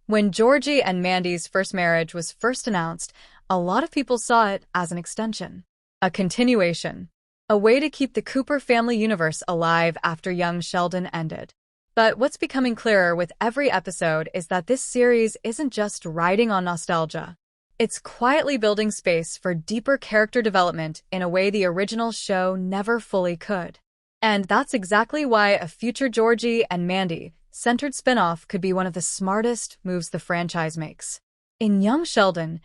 When Georgie and Mandy's first marriage was first announced, a lot of people saw it as an extension, a continuation, a way to keep the Cooper family universe alive after Young Sheldon ended. But what's becoming clearer with every episode is that this series isn't just riding on nostalgia. It's quietly building space for deeper character development in a way the original show never fully could. And that's exactly why a future Georgie and Mandy centered spin-off could be one of the smartest moves the franchise makes. In Young Sheldon,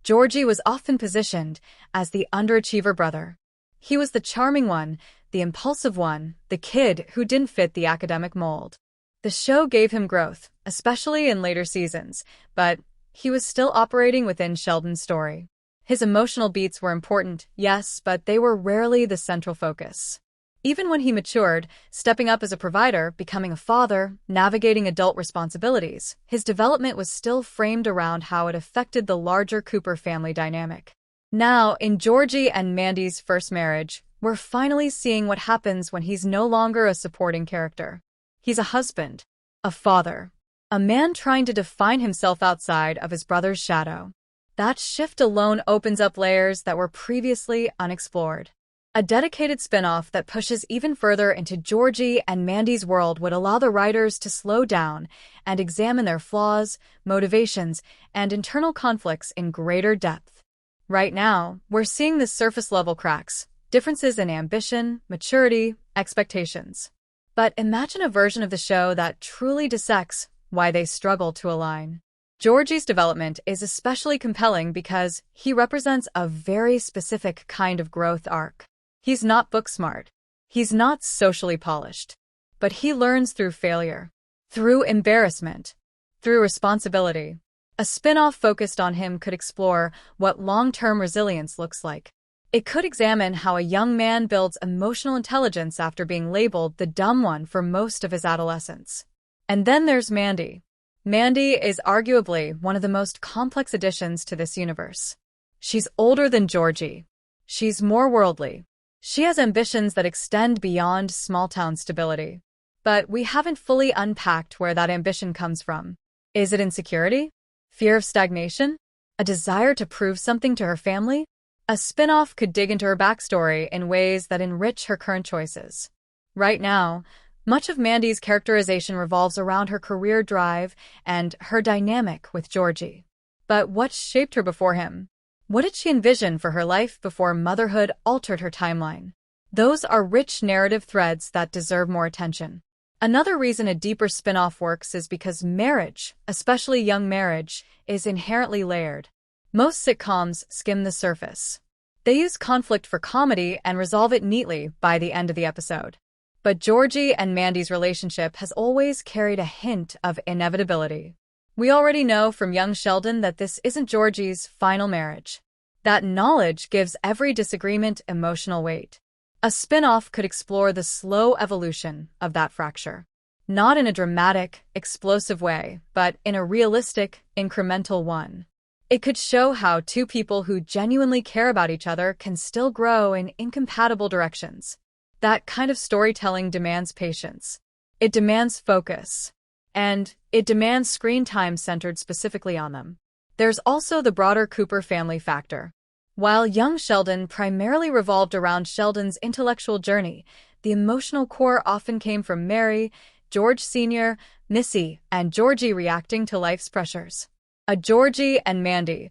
Georgie was often positioned as the underachiever brother. He was the charming one, the impulsive one, the kid who didn't fit the academic mold. The show gave him growth, especially in later seasons, but he was still operating within Sheldon's story. His emotional beats were important, yes, but they were rarely the central focus. Even when he matured, stepping up as a provider, becoming a father, navigating adult responsibilities, his development was still framed around how it affected the larger Cooper family dynamic. Now, in Georgie and Mandy's first marriage, we're finally seeing what happens when he's no longer a supporting character. He's a husband, a father, a man trying to define himself outside of his brother's shadow. That shift alone opens up layers that were previously unexplored. A dedicated spin-off that pushes even further into Georgie and Mandy's world would allow the writers to slow down and examine their flaws, motivations, and internal conflicts in greater depth. Right now, we're seeing the surface-level cracks, differences in ambition, maturity, expectations. But imagine a version of the show that truly dissects why they struggle to align. Georgie's development is especially compelling because he represents a very specific kind of growth arc. He's not book-smart. He's not socially polished. But he learns through failure, through embarrassment, through responsibility. A spin-off focused on him could explore what long-term resilience looks like. It could examine how a young man builds emotional intelligence after being labeled the dumb one for most of his adolescence. And then there's Mandy. Mandy is arguably one of the most complex additions to this universe. She's older than Georgie. She's more worldly. She has ambitions that extend beyond small-town stability. But we haven't fully unpacked where that ambition comes from. Is it insecurity? Fear of stagnation? A desire to prove something to her family? A spin-off could dig into her backstory in ways that enrich her current choices. Right now, much of Mandy's characterization revolves around her career drive and her dynamic with Georgie. But what shaped her before him? What did she envision for her life before motherhood altered her timeline? Those are rich narrative threads that deserve more attention. Another reason a deeper spin-off works is because marriage, especially young marriage, is inherently layered. Most sitcoms skim the surface. They use conflict for comedy and resolve it neatly by the end of the episode. But Georgie and Mandy's relationship has always carried a hint of inevitability. We already know from Young Sheldon that this isn't Georgie's final marriage. That knowledge gives every disagreement emotional weight. A spin-off could explore the slow evolution of that fracture. Not in a dramatic, explosive way, but in a realistic, incremental one. It could show how two people who genuinely care about each other can still grow in incompatible directions. That kind of storytelling demands patience. It demands focus. And it demands screen time centered specifically on them. There's also the broader Cooper family factor. While Young Sheldon primarily revolved around Sheldon's intellectual journey, the emotional core often came from Mary, George Sr., Missy, and Georgie reacting to life's pressures. A Georgie and Mandy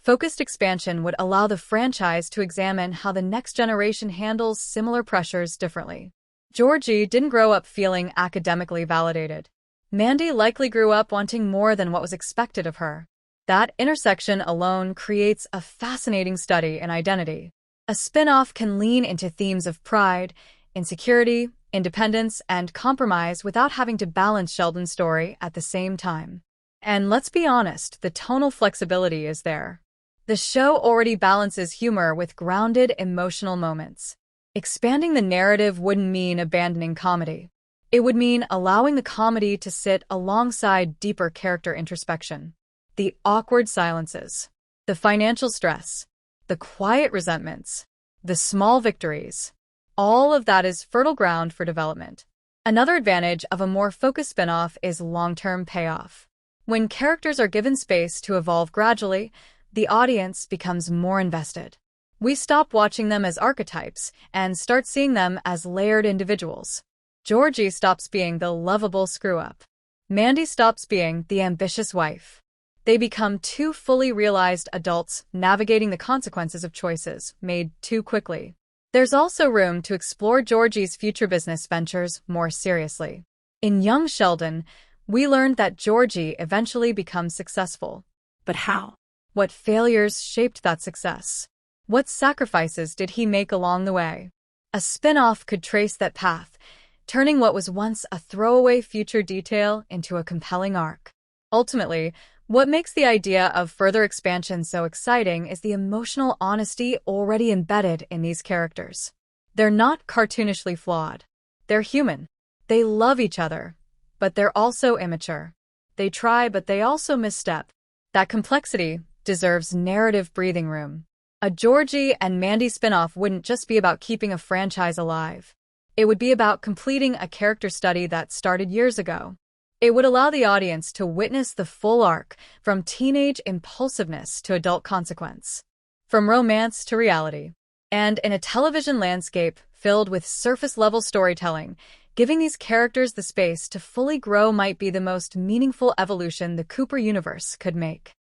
focused expansion would allow the franchise to examine how the next generation handles similar pressures differently. Georgie didn't grow up feeling academically validated. Mandy likely grew up wanting more than what was expected of her. That intersection alone creates a fascinating study in identity. A spin-off can lean into themes of pride, insecurity, independence, and compromise without having to balance Sheldon's story at the same time. And let's be honest, the tonal flexibility is there. The show already balances humor with grounded emotional moments. Expanding the narrative wouldn't mean abandoning comedy. It would mean allowing the comedy to sit alongside deeper character introspection. The awkward silences, the financial stress, the quiet resentments, the small victories. All of that is fertile ground for development. Another advantage of a more focused spinoff is long-term payoff. When characters are given space to evolve gradually, the audience becomes more invested. We stop watching them as archetypes and start seeing them as layered individuals. Georgie stops being the lovable screw-up. Mandy stops being the ambitious wife. They become two fully realized adults navigating the consequences of choices made too quickly. There's also room to explore Georgie's future business ventures more seriously. In Young Sheldon, we learned that Georgie eventually becomes successful. But how? What failures shaped that success? What sacrifices did he make along the way? A spin-off could trace that path, turning what was once a throwaway future detail into a compelling arc. Ultimately, what makes the idea of further expansion so exciting is the emotional honesty already embedded in these characters. They're not cartoonishly flawed. They're human. They love each other, but they're also immature. They try, but they also misstep. That complexity deserves narrative breathing room. A Georgie and Mandy spinoff wouldn't just be about keeping a franchise alive. It would be about completing a character study that started years ago. It would allow the audience to witness the full arc, from teenage impulsiveness to adult consequence, from romance to reality. And in a television landscape filled with surface-level storytelling, giving these characters the space to fully grow might be the most meaningful evolution the Cooper universe could make.